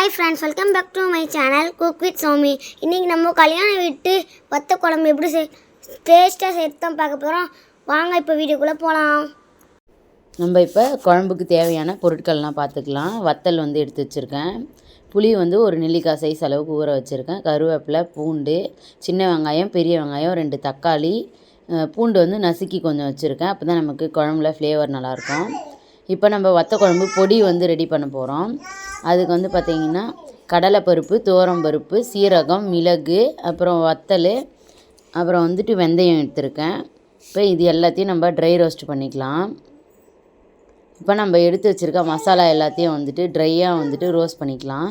Hi friends, welcome back to my channel cook with Soumi. இன்றைக்கி நம்ம கல்யாணம் விட்டு வத்த குழம்பு எப்படி டேஸ்ட்டாக சேர்த்து தான் பார்க்க போகிறோம். வாங்க இப்போ வீடியோக்குள்ளே போகலாம். நம்ம இப்போ குழம்புக்கு தேவையான பொருட்கள்லாம் பார்த்துக்கலாம். வத்தல் எடுத்து வச்சுருக்கேன். புளி ஒரு நெல்லிக்காய் சைஸ் அளவுக்கு ஊற வச்சுருக்கேன். கருவேப்பிலை, பூண்டு, சின்ன வெங்காயம், பெரிய வெங்காயம், 2 தக்காளி, பூண்டு நசுக்கி கொஞ்சம் வச்சுருக்கேன். அப்போ தான் நமக்கு குழம்புல ஃப்ளேவர் நல்லாயிருக்கும். இப்போ நம்ம வத்த குழம்பு பொடி ரெடி பண்ண போகிறோம். அதுக்கு பார்த்திங்கன்னா கடலைப்பருப்பு, துவரம்பருப்பு, சீரகம், மிளகு, அப்புறம் வத்தல், அப்புறம் வெந்தயம் எடுத்திருக்கேன். இப்போ இது எல்லாத்தையும் நம்ம ட்ரை ரோஸ்ட் பண்ணிக்கலாம். இப்போ நம்ம எடுத்து வச்சுருக்க மசாலா எல்லாத்தையும் ட்ரையாக ரோஸ்ட் பண்ணிக்கலாம்.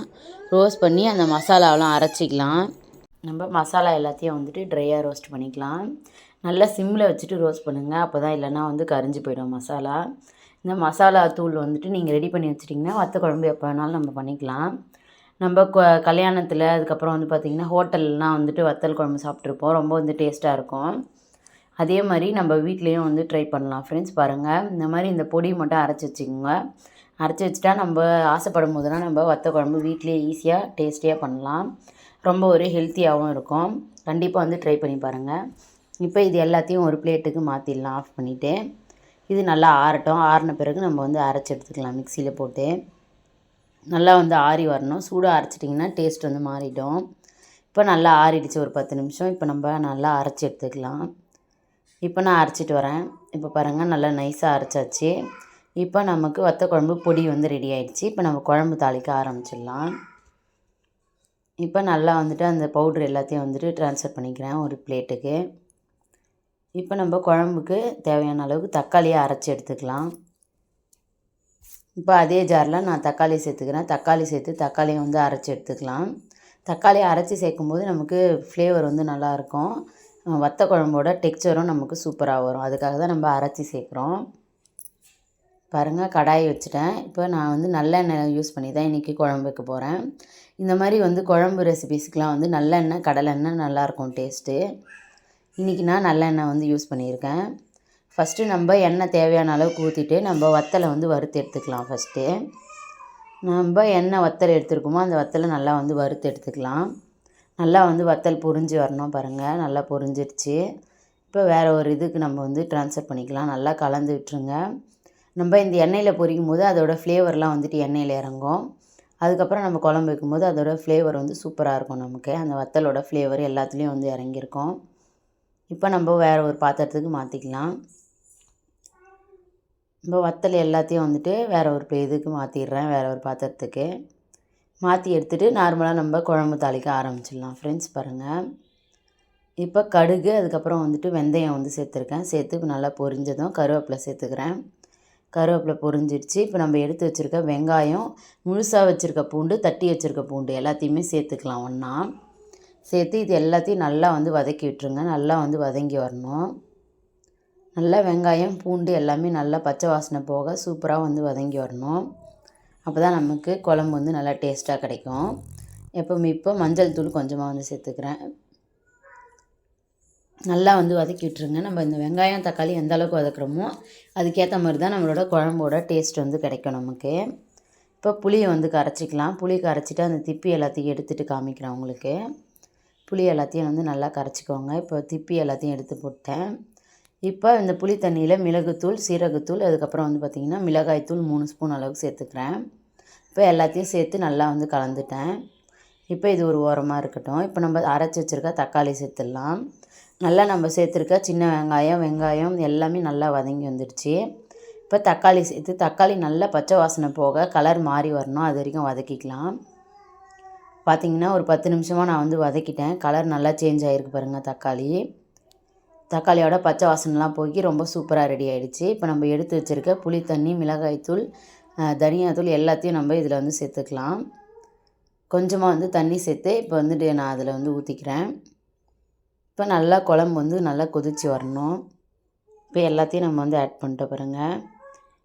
ரோஸ்ட் பண்ணி அந்த மசாலாவெலாம் அரைச்சிக்கலாம். நம்ம மசாலா எல்லாத்தையும் ட்ரையாக ரோஸ்ட் பண்ணிக்கலாம். நல்லா சிம்மில் வச்சுட்டு ரோஸ்ட் பண்ணுங்கள். அப்போ தான் இல்லைன்னா கரிஞ்சு போயிடும் மசாலா. இந்த மசாலா தூள் நீங்கள் ரெடி பண்ணி வச்சிட்டிங்கன்னா வத்த குழம்பு எப்போ வேணாலும் நம்ம பண்ணிக்கலாம். நம்ம கல்யாணத்தில் அதுக்கப்புறம் பார்த்திங்கன்னா ஹோட்டல்லாம் வத்தல் குழம்பு சாப்பிட்ருப்போம். ரொம்ப டேஸ்ட்டாக இருக்கும். அதே மாதிரி நம்ம வீட்லேயும் ட்ரை பண்ணலாம் ஃப்ரெண்ட்ஸ். பாருங்கள், இந்த மாதிரி இந்த பொடி மட்டும் அரைச்சி வச்சுக்கோங்க. அரைச்சி வச்சுட்டா நம்ம ஆசைப்படும் போதுனா நம்ம வத்த குழம்பு வீட்லேயே ஈஸியாக டேஸ்டியாக பண்ணலாம். ரொம்ப ஹெல்த்தியாகவும் இருக்கும். கண்டிப்பாக ட்ரை பண்ணி பாருங்கள். இப்போ இது எல்லாத்தையும் ஒரு பிளேட்டுக்கு மாற்றிடலாம் ஆஃப் பண்ணிவிட்டு. இது நல்லா ஆறட்டும். ஆறின பிறகு நம்ம அரைச்சி எடுத்துக்கலாம் மிக்சியில் போட்டு. நல்லா ஆறி வரணும். சூடாக அரைச்சிட்டிங்கன்னா டேஸ்ட் மாறிடும். இப்போ நல்லா ஆறிடுச்சு ஒரு 10 நிமிஷம். இப்போ நம்ம நல்லா அரைச்சி எடுத்துக்கலாம். இப்போ நான் அரைச்சிட்டு வரேன். இப்போ பாருங்கள், நல்லா நைஸாக அரைச்சாச்சு. இப்போ நமக்கு வத்த குழம்பு பொடி ரெடி ஆகிடுச்சு. இப்போ நம்ம குழம்பு தாளிக்க ஆரம்பிச்சிடலாம். இப்போ நல்லா அந்த பவுட்ரு எல்லாத்தையும் ட்ரான்ஸ்ஃபர் பண்ணிக்கிறேன் ஒரு பிளேட்டுக்கு. இப்போ நம்ம குழம்புக்கு தேவையான அளவுக்கு தக்காளியை அரைச்சி எடுத்துக்கலாம். இப்போ அதே ஜாரில் நான் தக்காளி சேர்த்துக்கிறேன். தக்காளி சேர்த்து தக்காளியை அரைச்சி எடுத்துக்கலாம். தக்காளியை அரைச்சி சேர்க்கும்போது நமக்கு ஃப்ளேவர் நல்லாயிருக்கும். வத்த குழம்போட டெக்ஸ்சரும் நமக்கு சூப்பராக வரும். அதுக்காக தான் நம்ம அரைச்சி சேர்க்குறோம். பாருங்கள், கடாயை வச்சுட்டேன். இப்போ நான் நல்லெண்ணெய் யூஸ் பண்ணி தான் இன்றைக்கி குழம்பு வைக்க போகிறேன். இந்த மாதிரி குழம்பு ரெசிபீஸ்க்கெலாம் நல்லெண்ணெய், கடலெண்ணெய் நல்லாயிருக்கும் டேஸ்ட்டு. இன்றைக்கி நான் நல்லெண்ணெய் யூஸ் பண்ணியிருக்கேன். ஃபஸ்ட்டு நம்ம எண்ணெய் தேவையான அளவுக்கு ஊற்றிட்டு நம்ம வத்தலை வறுத்து எடுத்துக்கலாம். ஃபஸ்ட்டு நம்ம எண்ணெய் வத்தல் எடுத்துருக்கோமோ அந்த வத்தலை நல்லா வறுத்து எடுத்துக்கலாம். நல்லா வத்தல் பொரிஞ்சு வரணும். பாருங்கள், நல்லா பொரிஞ்சிடுச்சு. இப்போ வேறு ஒரு இதுக்கு நம்ம ட்ரான்ஸ்ஃபர் பண்ணிக்கலாம். நல்லா கலந்து விட்டுருங்க. நம்ம இந்த எண்ணெயில் பொரிக்கும் போது அதோடய ஃப்ளேவர்லாம் எண்ணெயில் இறங்கும். அதுக்கப்புறம் நம்ம குழம்பு வைக்கும்போது அதோடய ஃப்ளேவர் சூப்பராக இருக்கும். நமக்கு அந்த வத்தலோட ஃப்ளேவர் எல்லாத்துலேயும் இறங்கியிருக்கும். இப்போ நம்ம வேறு ஒரு பாத்திரத்துக்கு மாற்றிக்கலாம். நம்ம வத்தல் எல்லாத்தையும் வேறு ஒரு இதுக்கு மாற்றிடுறேன். வேறு ஒரு பாத்திரத்துக்கு மாற்றி எடுத்துகிட்டு நார்மலாக நம்ம குழம்பு தாளிக்க ஆரம்பிச்சிடலாம் ஃப்ரெண்ட்ஸ். பாருங்கள், இப்போ கடுகு, அதுக்கப்புறம் வெந்தயம் சேர்த்துருக்கேன். சேர்த்து நல்லா பொரிஞ்சதும் கருவேப்பிலை சேர்த்துக்கிறேன். கருவேப்பிலை பொரிஞ்சிடுச்சு. இப்போ நம்ம எடுத்து வச்சுருக்க வெங்காயம், முழுசாக வச்சுருக்க பூண்டு, தட்டி வச்சுருக்க பூண்டு எல்லாத்தையுமே சேர்த்துக்கலாம் ஒன்றா. சேர்த்து இது எல்லாத்தையும் நல்லா வதக்கி விட்டுருங்க. நல்லா வதங்கி வரணும். நல்லா வெங்காயம், பூண்டு எல்லாமே நல்லா பச்சை வாசனை போக சூப்பராக வதங்கி வரணும். அப்போ தான் நமக்கு குழம்பு நல்லா டேஸ்ட்டாக கிடைக்கும். எப்போவுமே இப்போ மஞ்சள் தூள் கொஞ்சமாக சேர்த்துக்கிறேன். நல்லா வதக்கி விட்டுருங்க. நம்ம இந்த வெங்காயம், தக்காளி எந்த அளவுக்கு வதக்குறோமோ அதுக்கேற்ற மாதிரி தான் நம்மளோட குழம்போட டேஸ்ட் கிடைக்கும் நமக்கு. இப்போ புளியை கரைச்சிக்கலாம். புளி கரைச்சிட்டு அந்த திப்பி எல்லாத்தையும் எடுத்துகிட்டு காமிக்கிறேன் உங்களுக்கு. புளி எல்லாத்தையும் நல்லா கரைச்சிக்கோங்க. இப்போ திப்பி எல்லாத்தையும் எடுத்து போட்டேன். இப்போ இந்த புளி தண்ணியில் மிளகுத்தூள், சீரகத்தூள், அதுக்கப்புறம் பார்த்திங்கன்னா மிளகாய்த்தூள் 3 ஸ்பூன் அளவுக்கு சேர்த்துக்கிறேன். இப்போ எல்லாத்தையும் சேர்த்து நல்லா கலந்துட்டேன். இப்போ இது ஒரு ஓரமாக இருக்கட்டும். இப்போ நம்ம அரைச்சி வச்சுருக்க தக்காளி சேர்த்துடலாம். நல்லா நம்ம சேர்த்துருக்க சின்ன வெங்காயம் எல்லாமே நல்லா வதங்கி வந்துடுச்சு. இப்போ தக்காளி சேர்த்து தக்காளி நல்லா பச்சை வாசனை போக கலர் மாறி வரணும். அது வரைக்கும் வதக்கிக்கலாம். பார்த்திங்கன்னா ஒரு 10 நிமிஷமாக நான் வதக்கிட்டேன். கலர் நல்லா சேஞ்ச் ஆகிருக்கு பாருங்கள். தக்காளியோட பச்சை வாசனைலாம் போய் ரொம்ப சூப்பராக ரெடி ஆகிடுச்சு. இப்போ நம்ம எடுத்து வச்சுருக்க புளி தண்ணி, மிளகாய்த்தூள், தனியாத்தூள் எல்லாத்தையும் நம்ம இதில் சேர்த்துக்கலாம். கொஞ்சமாக தண்ணி சேர்த்து இப்போ நான் அதில் ஊற்றிக்கிறேன். இப்போ நல்லா குழம்பு நல்லா கொதித்து வரணும். இப்போ எல்லாத்தையும் நம்ம ஆட் பண்ணிட்டு பாருங்கள்.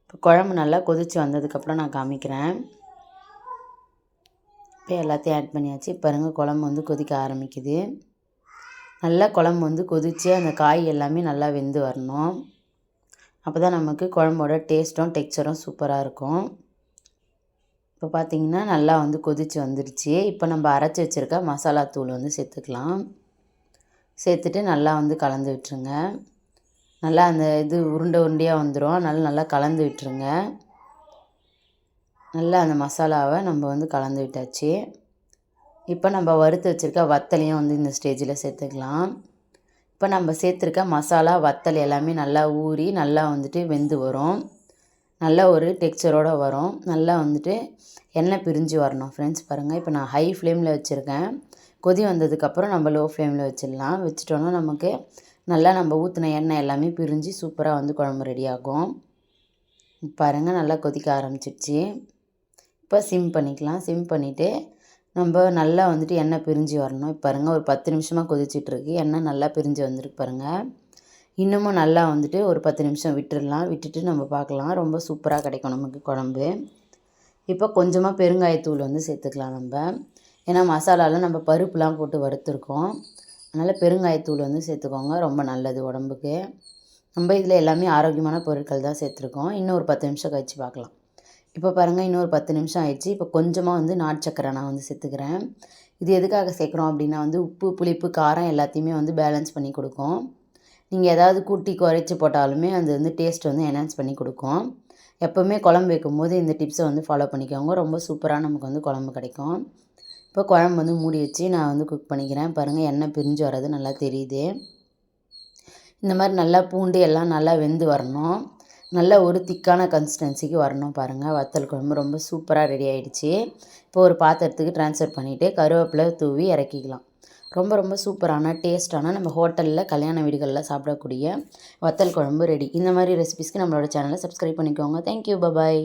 இப்போ குழம்பு நல்லா கொதித்து வந்ததுக்கப்புறம் நான் காமிக்கிறேன். இப்போ எல்லாத்தையும் ஆட் பண்ணியாச்சு. பாருங்கள், குழம்பு கொதிக்க ஆரம்பிக்குது. நல்லா குழம்பு கொதித்து அந்த காய் எல்லாமே நல்லா வெந்து வரணும். அப்போ தான் நமக்கு குழம்போட டேஸ்ட்டும் டெக்ஸ்சரும் சூப்பராக இருக்கும். இப்போ பார்த்திங்கன்னா நல்லா வந்து கொதித்து வந்துடுச்சு. இப்போ நம்ம அரைச்சி வச்சுருக்க மசாலா தூள் வந்து சேர்த்துக்கலாம். சேர்த்துட்டு நல்லா வந்து கலந்து விட்டுருங்க. நல்லா அந்த இது உருண்டை உருண்டையாக வந்துடும். அதனால் நல்லா கலந்து விட்டுருங்க. நல்லா அந்த மசாலாவை நம்ம வந்து கலந்து விட்டாச்சு. இப்போ நம்ம வறுத்து வச்சுருக்க வத்தலையும் வந்து இந்த ஸ்டேஜில் சேர்த்துக்கலாம். இப்போ நம்ம சேர்த்துருக்க மசாலா வத்தல் எல்லாமே நல்லா ஊறி நல்லா வந்துட்டு வெந்து வரும். நல்ல ஒரு டெக்ஸ்சரோடு வரும். நல்லா வந்துட்டு எண்ணெய் பிரிஞ்சு வரணும் ஃப்ரெண்ட்ஸ். பாருங்கள், இப்போ நான் ஹை ஃப்ளேமில் வச்சுருக்கேன். கொதி வந்ததுக்கப்புறம் நம்ம லோ ஃப்ளேமில் வச்சிடலாம். வச்சிட்டோன்னா நமக்கு நல்லா நம்ம ஊற்றின எண்ணெய் எல்லாமே பிரிஞ்சு சூப்பராக வந்து குழம்பு ரெடி ஆகும். பாருங்கள், நல்லா கொதிக்க ஆரம்பிச்சிடுச்சு. இப்போ சிம் பண்ணிக்கலாம். சிம் பண்ணிவிட்டு நம்ம நல்லா வந்துட்டு எண்ணெய் பிரிஞ்சு வரணும். இப்போ பாருங்கள், ஒரு 10 நிமிஷமாக கொதிச்சிட்ருக்கு. எண்ணெய் நல்லா பிரிஞ்சு வந்துருக்கு பாருங்கள். இன்னமும் நல்லா வந்துட்டு ஒரு 10 நிமிஷம் விட்டுடலாம். விட்டுட்டு நம்ம பார்க்கலாம். ரொம்ப சூப்பராக கிடைக்கும் நமக்கு குழம்பு. இப்போ கொஞ்சமாக பெருங்காயத்தூள் வந்து சேர்த்துக்கலாம் நம்ம. ஏன்னா மசாலாவில் நம்ம பருப்புலாம் போட்டு வறுத்துருக்கோம். அதனால் பெருங்காயத்தூள் வந்து சேர்த்துக்கோங்க. ரொம்ப நல்லது உடம்புக்கு. நம்ம இதில் எல்லாமே ஆரோக்கியமான பொருட்கள் தான் சேர்த்துருக்கோம். இன்னும் ஒரு 10 நிமிஷம் கழித்து பார்க்கலாம். இப்போ பாருங்கள், இன்னொரு 10 நிமிஷம் ஆயிடுச்சு. இப்போ கொஞ்சமாக வந்து நாட்டு சக்கரை நான் வந்து சேர்த்துக்கிறேன். இது எதுக்காக சேர்க்குறோம் அப்படின்னா வந்து உப்பு, புளிப்பு, காரம் எல்லாத்தையுமே வந்து பேலன்ஸ் பண்ணி கொடுக்கும். நீங்கள் ஏதாவது கூட்டி குறைச்சி போட்டாலுமே அது வந்து டேஸ்ட் வந்து என்ஹான்ஸ் பண்ணி கொடுக்கும். எப்போவுமே குழம்பு வைக்கும்போது இந்த டிப்ஸை வந்து ஃபாலோ பண்ணிக்கோங்க. ரொம்ப சூப்பராக நமக்கு வந்து குழம்பு கிடைக்கும். இப்போ குழம்பு வந்து மூடி வச்சு நான் வந்து குக் பண்ணிக்கிறேன். பாருங்கள், எண்ணெய் பிரிஞ்சு வர்றது நல்லா தெரியுது. இந்த மாதிரி நல்லா பூண்டு எல்லாம் நல்லா வெந்து வரணும். நல்ல ஒரு திக்கான கன்சிஸ்டன்சிக்கு வரணும். பாருங்கள், வத்தல் குழம்பு ரொம்ப சூப்பராக ரெடி ஆகிடுச்சு. இப்போ ஒரு பாத்திரத்துக்கு ட்ரான்ஸ்ஃபர் பண்ணிவிட்டு கருவேப்பிலை தூவி இறக்கிக்கலாம். ரொம்ப ரொம்ப சூப்பரான டேஸ்ட்டான நம்ம ஹோட்டலில் கல்யாண வீடுகளில் சாப்பிடக்கூடிய வத்தல் குழம்பு ரெடி. இந்த மாதிரி ரெசிபிஸ்க்கு நம்மளோட சேனலை சப்ஸ்கிரைப் பண்ணிக்கோங்க. Thank you, bye bye.